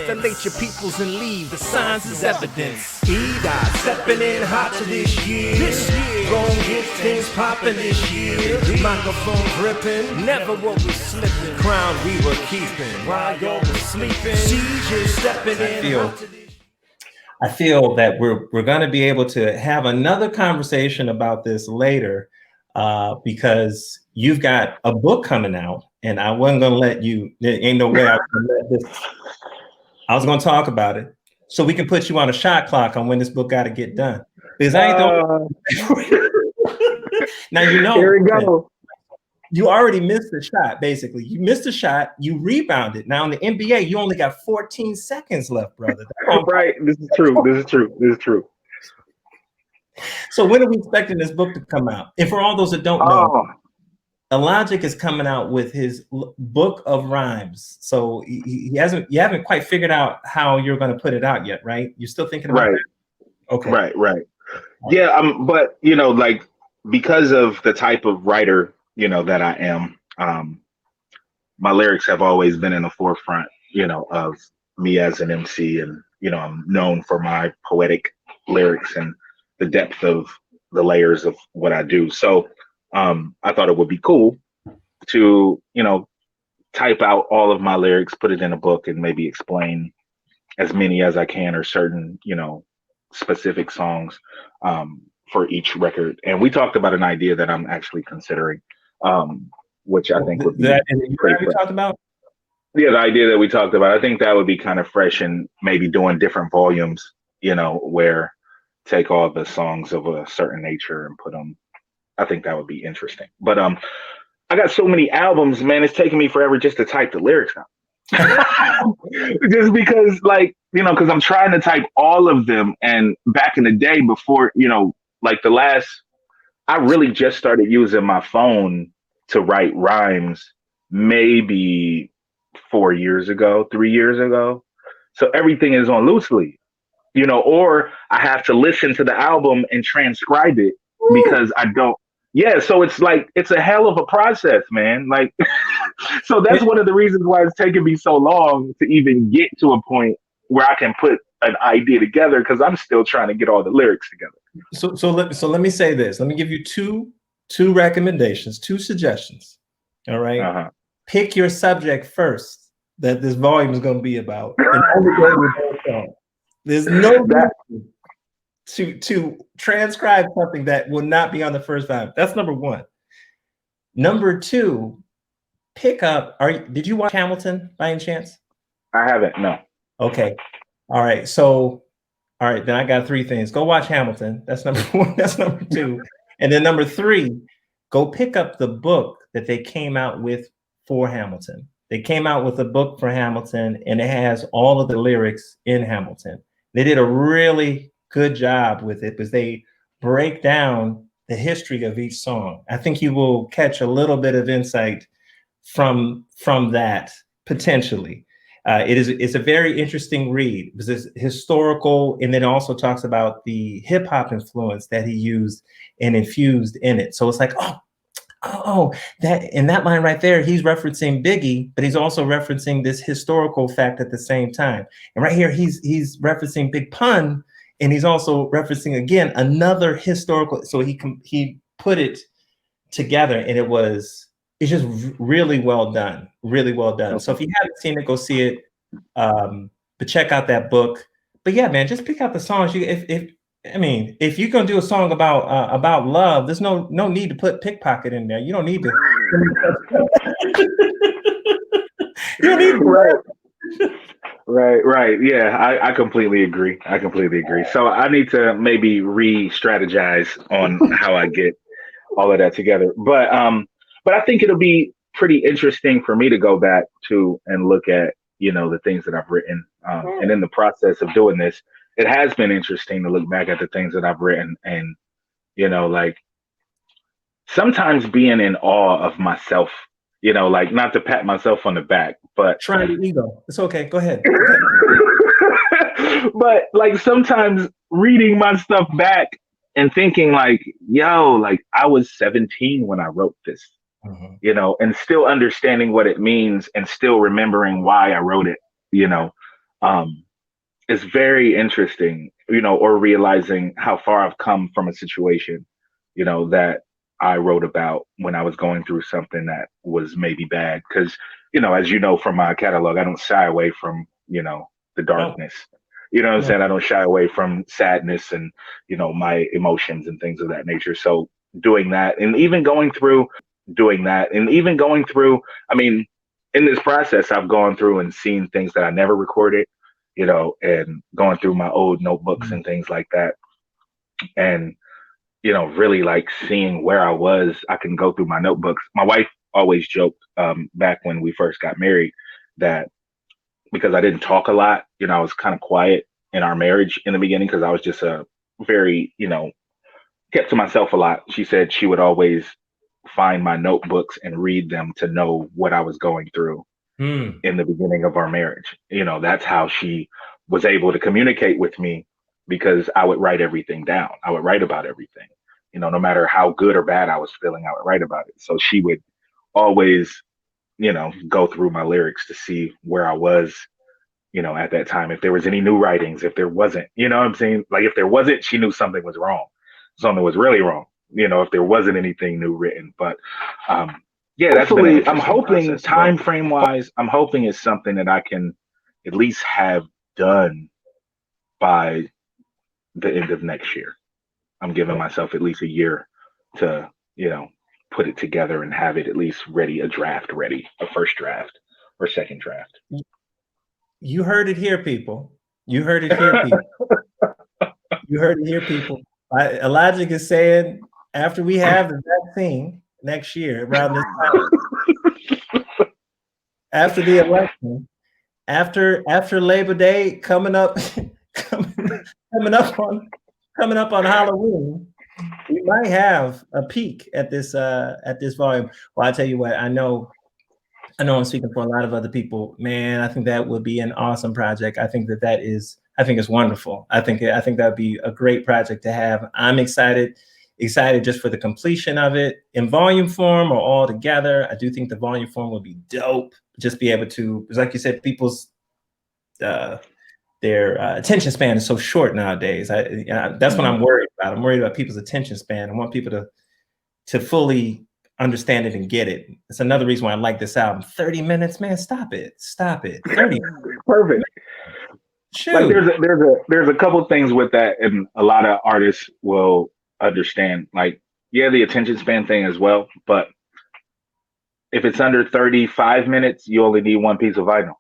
Isolate your peoples and leave, the signs is evidence. E-Dot stepping in hot to this year. Gon' get things popping this year. Microphone gripping, never what we slipping. Crown we were keeping, while y'all was sleeping. CJ stepping in hot to this. I feel that we're going to be able to have another conversation about this later because you've got a book coming out, and I wasn't going to let you. There ain't no way I was going to let this. I was going to talk about it so we can put you on a shot clock on when this book got to get done. Because I ain't now you know. Here we go. You already missed the shot. Basically, you missed a shot. You rebounded. Now in the NBA, you only got 14 seconds left, brother. Right. This is true. This is true. This is true. So when are we expecting this book to come out? And for all those that don't know, Illogic is coming out with his book of rhymes. So you haven't quite figured out how you're going to put it out yet, right? You're still thinking about it? Okay. Right. Yeah, but like because of the type of writer, that I am, my lyrics have always been in the forefront, of me as an MC, and I'm known for my poetic lyrics and the depth of the layers of what I do. So I thought it would be cool to, type out all of my lyrics, put it in a book, and maybe explain as many as I can or certain, specific songs for each record. And we talked about an idea that I'm actually considering, which I think would be great. We talked about? Yeah, the idea that we talked about. I think that would be kind of fresh, and maybe doing different volumes, where take all the songs of a certain nature and put them. I think that would be interesting. But I got so many albums, man. It's taking me forever just to type the lyrics out. Just because, because I'm trying to type all of them. And back in the day, before, I really just started using my phone to write rhymes maybe 4 years ago, 3 years ago. So everything is on loosely, or I have to listen to the album and transcribe it because I don't. Yeah, so it's a hell of a process, man. So that's one of the reasons why it's taken me so long to even get to a point where I can put an idea together, because I'm still trying to get all the lyrics together. So let me say this. Let me give you two recommendations, two suggestions. All right. Uh-huh. Pick your subject first that this volume is going to be about. And only go with those songs. There's no to transcribe something that will not be on the first time. That's number one. Number two, pick up. Did you watch Hamilton by any chance? I haven't. No. Okay. All right. So, all right. Then I got three things. Go watch Hamilton. That's number one. That's number two. And then number three, go pick up the book that they came out with for Hamilton. They came out with a book for Hamilton, and it has all of the lyrics in Hamilton. They did a really good job with it because they break down the history of each song. I think you will catch a little bit of insight from that potentially. It's a very interesting read because it's historical, and then it also talks about the hip hop influence that he used and infused in it. So it's like, that in that line right there, he's referencing Biggie, but he's also referencing this historical fact at the same time. And right here, he's referencing Big Pun, and he's also referencing again another historical. So he put it together, and it's just really well done, really well done. So if you haven't seen it, go see it. But check out that book. But yeah, man, just pick out the songs. If you're gonna do a song about love, there's no need to put pickpocket in there. You don't need to. You don't need to. Right. Yeah, I completely agree. So I need to maybe re-strategize on how I get all of that together. But I think it'll be pretty interesting for me to go back to and look at, the things that I've written. And in the process of doing this, it has been interesting to look back at the things that I've written and, sometimes being in awe of myself, not to pat myself on the back, but try the ego. It's okay. Go ahead. But sometimes reading my stuff back and thinking I was 17 when I wrote this, and still understanding what it means and still remembering why I wrote it, It's very interesting, or realizing how far I've come from a situation, that I wrote about when I was going through something that was maybe bad. Because, as you know from my catalog, I don't shy away from, the No, darkness. You know what I'm no. saying? I don't shy away from sadness and, my emotions and things of that nature. So doing that and even going through I mean, in this process, I've gone through and seen things that I never recorded, and going through my old notebooks and things like that. And, really like seeing where I was, I can go through my notebooks. My wife always joked back when we first got married that because I didn't talk a lot, I was kind of quiet in our marriage in the beginning because I was just a very, kept to myself a lot. She said she would always find my notebooks and read them to know what I was going through Mm. in the beginning of our marriage. That's how she was able to communicate with me because I would write everything down. I would write about everything. No matter how good or bad I was feeling, I would write about it. So she would always, go through my lyrics to see where I was, at that time. If there was any new writings, if there wasn't, you know what I'm saying? Like if there wasn't, she knew something was wrong. Something was really wrong, if there wasn't anything new written. But yeah, that's been an Hopefully, I'm interesting hoping process. But time frame wise, I'm hoping it's something that I can at least have done by the end of next year. I'm giving myself at least a year to, put it together and have it at least ready, a first draft or second draft. you heard it here, people. You heard it here, people. You heard it here, people. Illogic is saying after we have the vaccine next year, around this time, after the election, after Labor Day coming up, coming up on Halloween, we might have a peak at this volume. Well, I tell you what, I know I'm speaking for a lot of other people. Man, I think that would be an awesome project. I think it's wonderful. I think that would be a great project to have. I'm excited just for the completion of it in volume form or all together. I do think the volume form would be dope. Just be able to, like you said, people's their attention span is so short nowadays. That's what I'm worried about. I'm worried about people's attention span. I want people to fully understand it and get it. It's another reason why I like this album. 30 minutes, man, stop it. 30 Perfect. Shoot. Like there's a couple things with that, and a lot of artists will understand. Like, yeah, the attention span thing as well, but if it's under 35 minutes, you only need one piece of vinyl.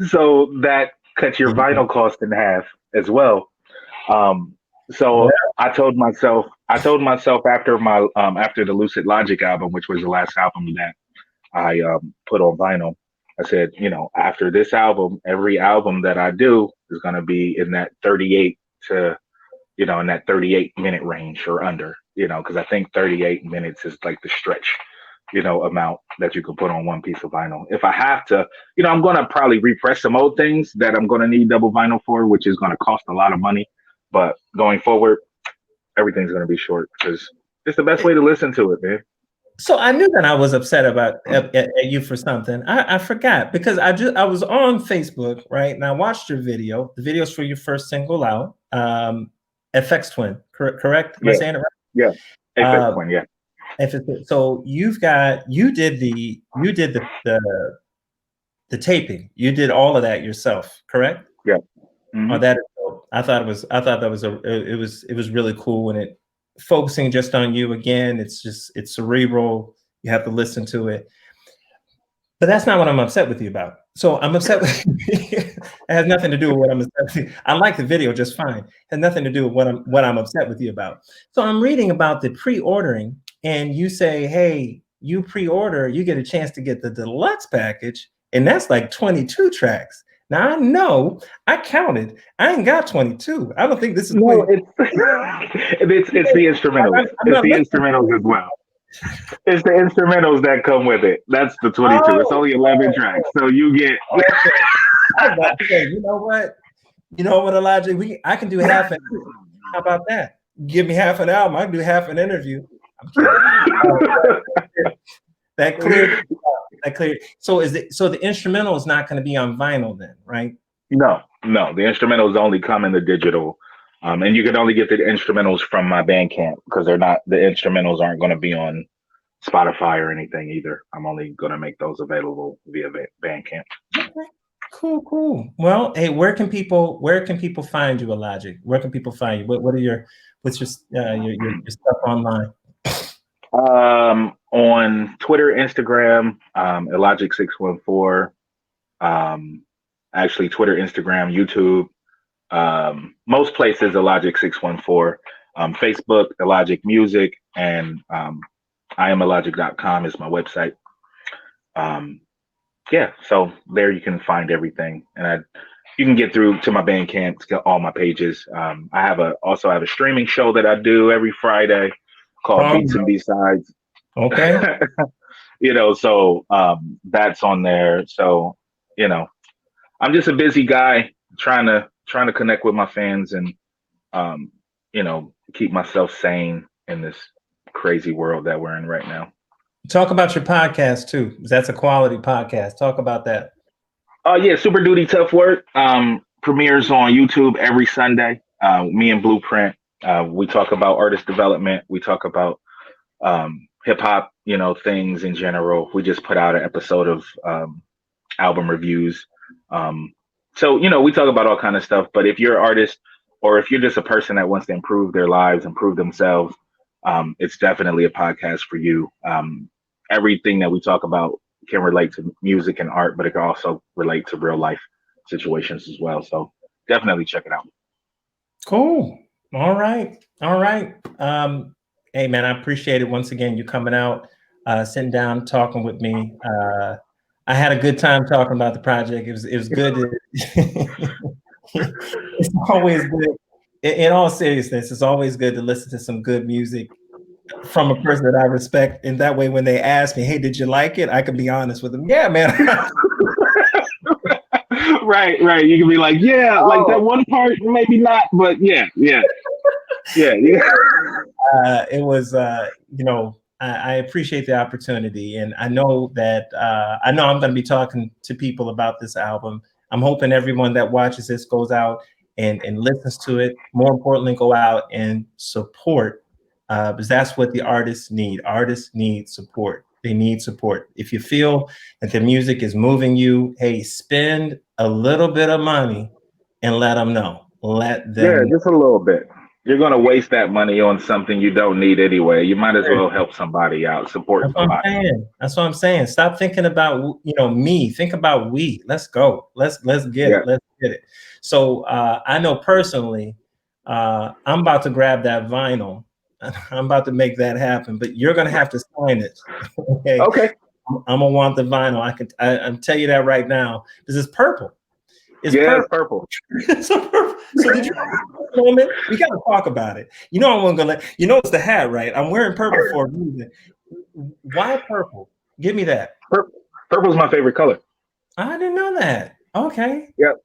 So that cuts your vinyl cost in half as well. So I told myself after my after the Lucid Logic album, which was the last album that I put on vinyl, I said, after this album, every album that I do is going to be in that 38 to, in that 38-minute range or under, because I think 38 minutes is like the stretch, amount that you can put on one piece of vinyl. If I have to, I'm going to probably repress some old things that I'm going to need double vinyl for, which is going to cost a lot of money. But going forward, everything's going to be short because it's the best way to listen to it, man. So I knew that I was upset about at you for something. I forgot because I was on Facebook, right? And I watched your video. The video's for your first single out, FX Twin, correct? Am I saying it right? Yeah, FX Twin, yeah. So you did the taping. You did all of that yourself, correct? Yeah. Mm-hmm. Oh, that is dope. I thought it was really cool when it focusing just on you again. It's cerebral. You have to listen to it. But that's not what I'm upset with you about. So I'm upset with it has nothing to do with what I'm upset with you. I like the video just fine. It has nothing to do with what I'm upset with you about. So I'm reading about the pre-ordering, and you say, hey, you pre-order, you get a chance to get the deluxe package, and that's like 22 tracks. Now I know I counted. I ain't got 22. I don't think this is no. It's the instrumentals. It's the instrumentals as well. It's the instrumentals that come with it. That's the 22. Oh, it's only 11 tracks, so you get. Okay. I was about to say, you know what, Illogic, I can do half an. How about that? Give me half an album. I can do half an interview. I'm kidding. That clear. that clear. So the instrumental is not going to be on vinyl then, right? No, the instrumentals only come in the digital, and you can only get the instrumentals from my Bandcamp because the instrumentals aren't going to be on Spotify or anything either. I'm only going to make those available via Bandcamp. Okay. Cool. Well, hey, where can people find you, Illogic? Where can people find you? What's your stuff online? On Twitter, Instagram, Illogic614. Actually, Twitter, Instagram, YouTube. Most places, Illogic614. Facebook, Illogic Music, and IamIllogic.com is my website. Yeah, so there you can find everything, and you can get through to my Bandcamp to get all my pages. I also have a streaming show that I do every Friday called Beats and B-Sides. Okay. So that's on there. So, I'm just a busy guy trying to connect with my fans and keep myself sane in this crazy world that we're in right now. Talk about your podcast too. That's a quality podcast. Talk about that. Yeah, Super Duty Tough Work premieres on YouTube every Sunday. Me and Blueprint, we talk about artist development. We talk about hip hop, things in general. We just put out an episode of album reviews. So, we talk about all kind of stuff. But if you're an artist or if you're just a person that wants to improve their lives, improve themselves, it's definitely a podcast for you. Everything that we talk about can relate to music and art, but it can also relate to real life situations as well. So definitely check it out. Cool. All right. Hey man, I appreciate it once again. You coming out, sitting down, talking with me. I had a good time talking about the project. It was good. It's always good. In all seriousness, it's always good to listen to some good music from a person that I respect. And that way, when they ask me, hey, did you like it? I can be honest with them. Yeah, man. Right. You can be like, like that one part, maybe not, but yeah. It was, I appreciate the opportunity. And I know that, I'm going to be talking to people about this album. I'm hoping everyone that watches this goes out and listens to it. More importantly, go out and support, because that's what the artists need. Artists need support. They need support. If you feel that the music is moving you, hey, spend a little bit of money and let them know. Let them. Yeah, just a little bit. You're going to waste that money on something you don't need anyway. You might as well help somebody out, support somebody. That's what I'm saying. Stop thinking about, me. Think about we. Let's go. Let's get it. Let's get it. So I know personally, I'm about to grab that vinyl. I'm about to make that happen, but you're going to have to sign it. Okay. I'm going to want the vinyl. I tell you that right now. This is purple. It's purple. It's purple. So did you moment? We got to talk about it. I'm gonna let it's the hat, right? I'm wearing purple for a reason. Why purple? Give me that. Purple's my favorite color. I didn't know that. Okay. Yep.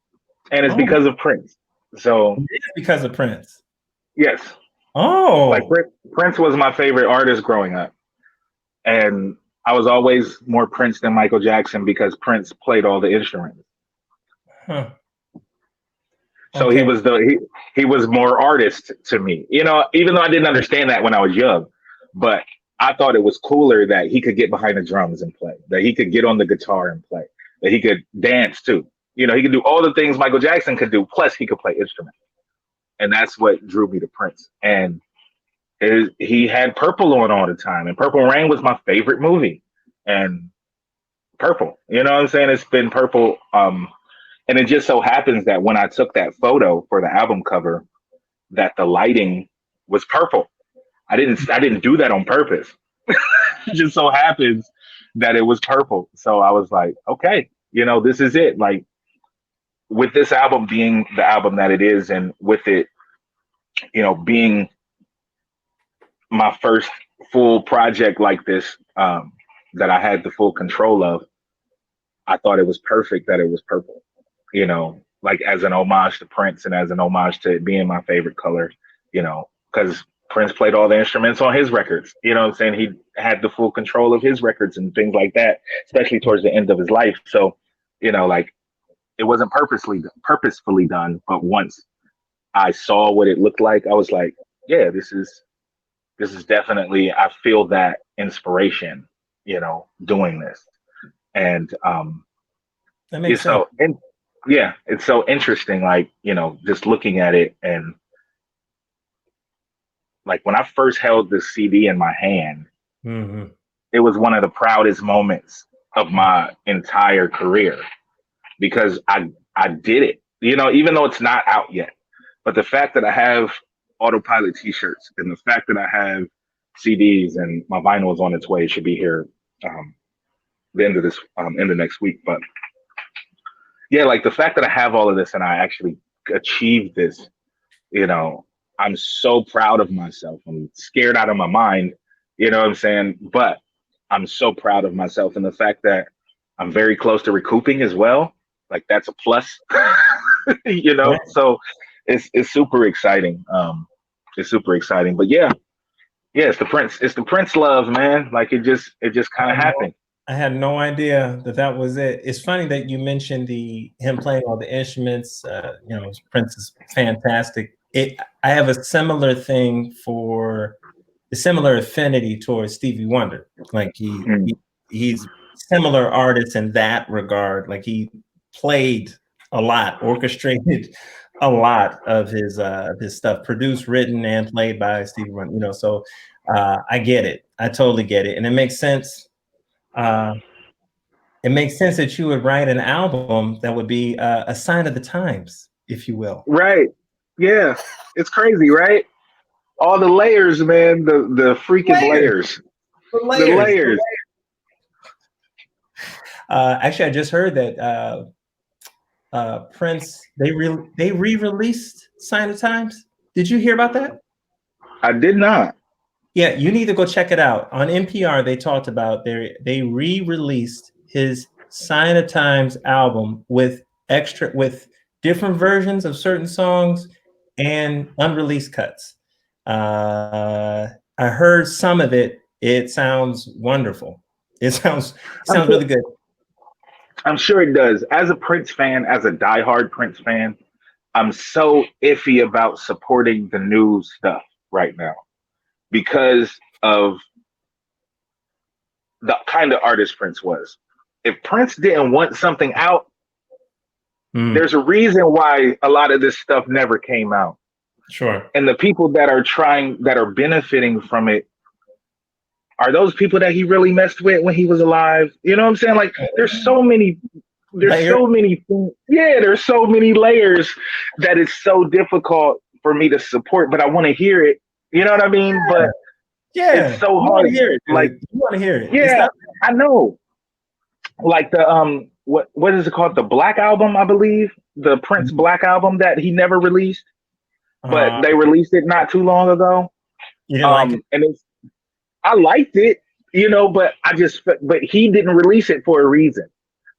And it's because of Prince. So it's because of Prince. Yes. Oh. Like Prince was my favorite artist growing up. And I was always more Prince than Michael Jackson because Prince played all the instruments. Huh. So he was more artist to me, even though I didn't understand that when I was young, but I thought it was cooler that he could get behind the drums and play, that he could get on the guitar and play, that he could dance too. He could do all the things Michael Jackson could do, plus he could play instruments. And that's what drew me to Prince. And he had Purple on all the time, and Purple Rain was my favorite movie. And Purple, what I'm saying? It's been Purple. And it just so happens that when I took that photo for the album cover, that the lighting was purple. I didn't do that on purpose. It just so happens that it was purple. So I was like, okay, this is it. Like with this album being the album that it is, and with it, being my first full project like this, that I had the full control of, I thought it was perfect that it was purple. Like as an homage to Prince and as an homage to it being my favorite color, because Prince played all the instruments on his records. You know what I'm saying? He had the full control of his records and things like that, especially towards the end of his life. So, like it wasn't purposefully done, but once I saw what it looked like, I was like, yeah, this is definitely, I feel that inspiration, doing this. And That makes sense. it's so interesting, like, just looking at it, and like when I first held the CD in my hand, Mm-hmm. it was one of the proudest moments of my entire career because I did it, even though it's not out yet. But the fact that I have Autopilot t-shirts and the fact that I have CDs and my vinyl is on its way, it should be here the end of next week. But yeah, like the fact that I have all of this and I actually achieved this, I'm so proud of myself. I'm scared out of my mind, you know what I'm saying? But I'm so proud of myself, and the fact that I'm very close to recouping as well, like that's a plus, Right. So it's super exciting. It's super exciting. But yeah, it's the Prince love, man. Like it just kind of happened. I had no idea that was it. It's funny that you mentioned him playing all the instruments. Prince is fantastic. I have a similar thing a similar affinity towards Stevie Wonder. Like he's similar artist in that regard. Like he played a lot, orchestrated a lot of his stuff, produced, written, and played by Stevie Wonder. So I get it. I totally get it, and it makes sense. It makes sense that you would write an album that would be a sign of the times, if you will. Right. Yeah. It's crazy, right? All the layers, man. The freaking layers. The layers. Actually, I just heard that Prince they re-released Sign of Times. Did you hear about that? I did not. Yeah, you need to go check it out. On NPR, they talked about they re-released his Sign of Times album with different versions of certain songs and unreleased cuts. I heard some of it. It sounds wonderful. It sounds really good. I'm sure it does. As a Prince fan, as a diehard Prince fan, I'm so iffy about supporting the new stuff right now because of the kind of artist Prince was. If Prince didn't want something out, there's a reason why a lot of this stuff never came out. Sure. And the people that are benefiting from it are those people that he really messed with when he was alive. You know what I'm saying? Like there's so many things. Yeah, there's so many layers that it's so difficult for me to support, but I want to hear it. You know what I mean? But yeah, it's so hard. Hear it, like you want to hear it. Yeah, I know. Like the what is it called? The Black Album, I believe. The Prince Black Album that he never released, but they released it not too long ago. You didn't like it? And I liked it, but but he didn't release it for a reason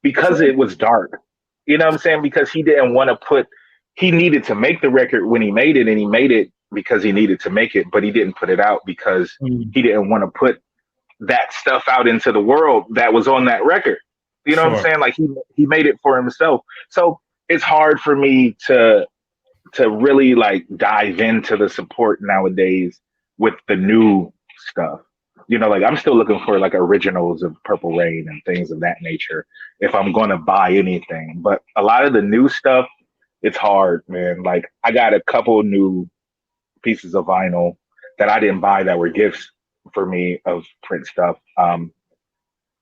because it was dark. You know what I'm saying? Because he didn't want to he needed to make the record when he made it, and he made it because he needed to make it, but he didn't put it out because he didn't want to put that stuff out into the world that was on that record. You know what I'm saying? Like he made it for himself. So it's hard for me to really like dive into the support nowadays with the new stuff. Like I'm still looking for like originals of Purple Rain and things of that nature if I'm going to buy anything. But a lot of the new stuff, it's hard, man. Like I got a couple new pieces of vinyl that I didn't buy that were gifts for me of Prince stuff.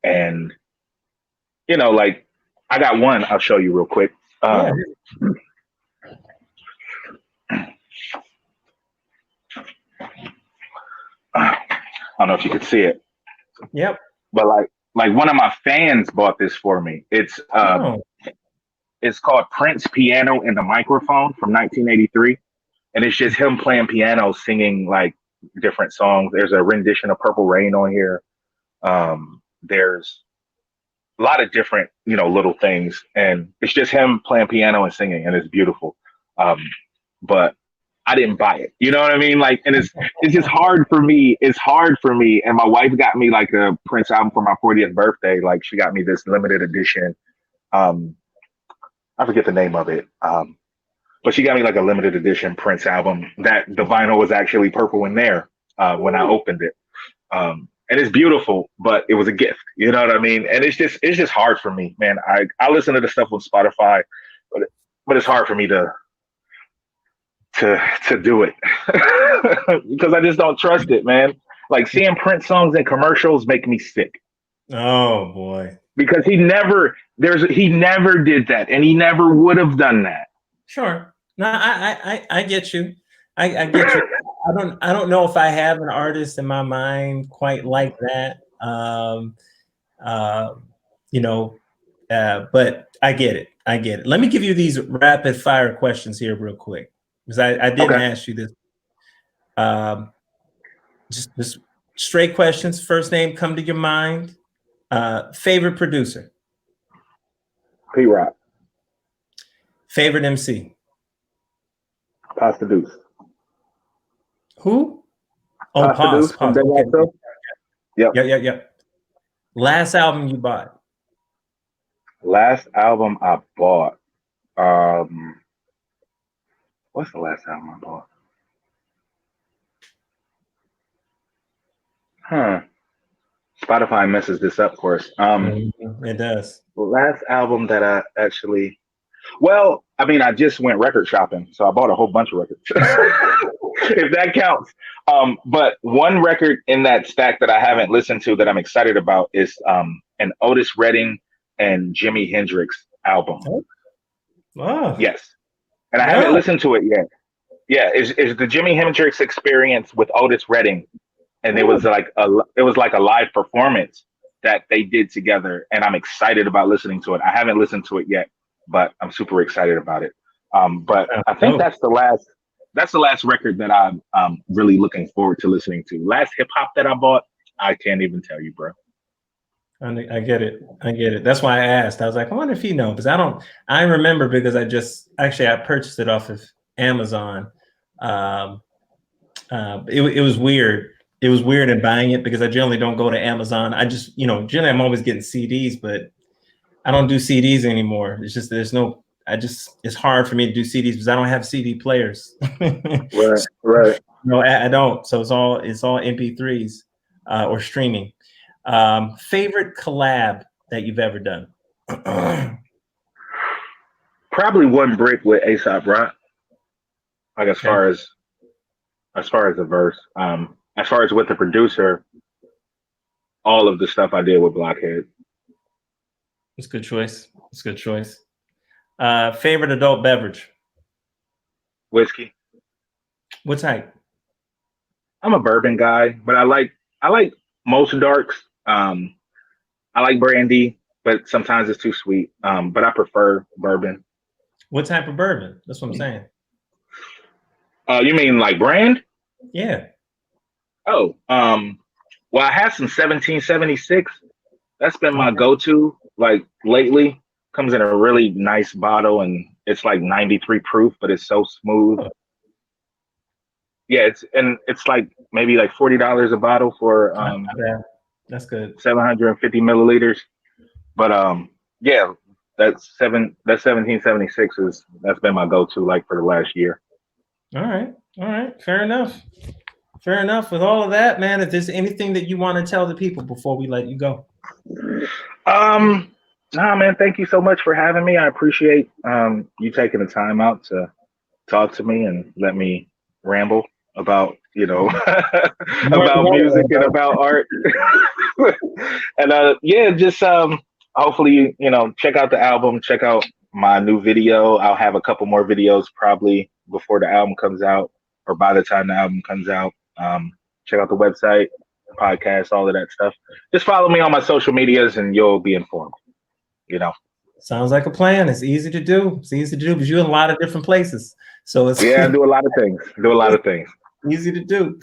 And like I got one I'll show you real quick. I don't know if you could see it. Yep. But like one of my fans bought this for me. It's called Prince Piano and the Microphone from 1983. And it's just him playing piano, singing like different songs. There's a rendition of Purple Rain on here. There's a lot of different, little things. And it's just him playing piano and singing, and it's beautiful. But I didn't buy it. You know what I mean? Like, and it's just hard for me. It's hard for me. And my wife got me like a Prince album for my 40th birthday. Like, she got me this limited edition. I forget the name of it. But she got me like a limited edition Prince album that the vinyl was actually purple in there when I opened it. And it's beautiful, but it was a gift. You know what I mean? And it's just hard for me, man. I listen to the stuff on Spotify, but it's hard for me to do it because I just don't trust it, man. Like, seeing Prince songs in commercials make me sick. Oh boy. Because he never did that, and he never would have done that. Sure. No, I get you. I get you. I don't know if I have an artist in my mind quite like that. But I get it. I get it. Let me give you these rapid fire questions here real quick, because I didn't ask you this. Just straight questions. First name come to your mind. Favorite producer? P-Rock. Favorite MC? Pasta Deuce. Who? Oh, Pasta Deuce. Okay. Yep. Yep. Last album you bought? Last album I bought. What's the last album I bought? Spotify messes this up for us. It does. The last album that I actually, well, I mean, I just went record shopping, so I bought a whole bunch of records, if that counts. But one record in that stack that I haven't listened to that I'm excited about is an Otis Redding and Jimi Hendrix album. Oh. Yes, and I haven't listened to it yet. Yeah, is the Jimi Hendrix Experience with Otis Redding, and it was like a live performance that they did together, and I'm excited about listening to it. I haven't listened to it yet, but I'm super excited about it. But I think that's the last record that I'm really looking forward to listening to. Last hip hop that I bought, I can't even tell you, bro. I get it. That's why I asked. I was like, I wonder if he knows, because I remember, because I purchased it off of Amazon. It was weird. It was weird in buying it, because I generally don't go to Amazon. I just, generally I'm always getting CDs, but I don't do CDs anymore. It's just, it's hard for me to do CDs because I don't have CD players. Right. No, I don't. So it's all MP3s or streaming. Favorite collab that you've ever done? Probably One Brick with A$AP Rock. Like, as far as the verse, as far as with the producer, all of the stuff I did with Blockhead. It's a good choice. Favorite adult beverage? Whiskey. What type? I'm a bourbon guy, but I like most darks. I like brandy, but sometimes it's too sweet. But I prefer bourbon. What type of bourbon? That's what I'm saying. You mean like brand? Yeah. Oh, well, I had some 1776. That's been my go-to, like, lately. Comes in a really nice bottle, and it's like 93 proof, but it's so smooth. Oh. Yeah, it's like maybe like $40 a bottle for that's good. 750 milliliters. But yeah, that's 1776 that's been my go-to, like, for the last year. All right. Fair enough. With all of that, man, if there's anything that you want to tell the people before we let you go. Nah, man, thank you so much for having me. I appreciate you taking the time out to talk to me and let me ramble about, about music and about art. And just hopefully, check out the album, check out my new video. I'll have a couple more videos probably before the album comes out, or by the time the album comes out. Check out the website, podcast, all of that stuff. Just follow me on my social medias and you'll be informed. Sounds like a plan. It's easy to do because you're in a lot of different places. So it's I do a lot of things. Easy to do.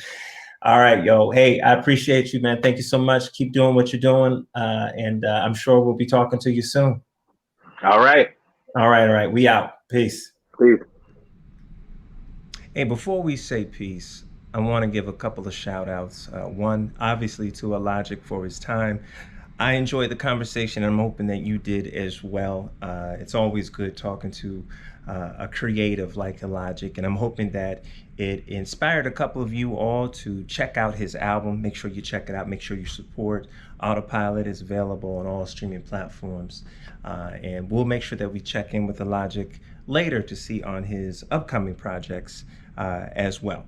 All right, yo. Hey, I appreciate you, man. Thank you so much. Keep doing what you're doing. And I'm sure we'll be talking to you soon. All right. We out. Peace. Hey, before we say peace, I want to give a couple of shout outs. One, obviously, to Illogic for his time. I enjoyed the conversation. I'm hoping that you did as well. It's always good talking to a creative like Illogic, and I'm hoping that it inspired a couple of you all to check out his album. Make sure you check it out. Make sure you support. Autopilot is available on all streaming platforms, and we'll make sure that we check in with Illogic later to see on his upcoming projects as well.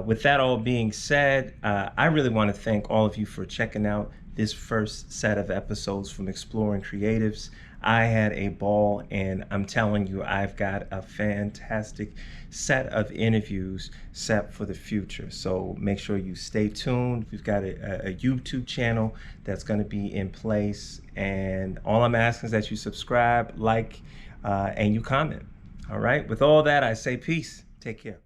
With that all being said, I really want to thank all of you for checking out this first set of episodes from Exploring Creatives. I had a ball, and I'm telling you, I've got a fantastic set of interviews set for the future. So make sure you stay tuned. We've got a YouTube channel that's going to be in place, and all I'm asking is that you subscribe, like, and you comment. All right. With all that, I say peace. Take care.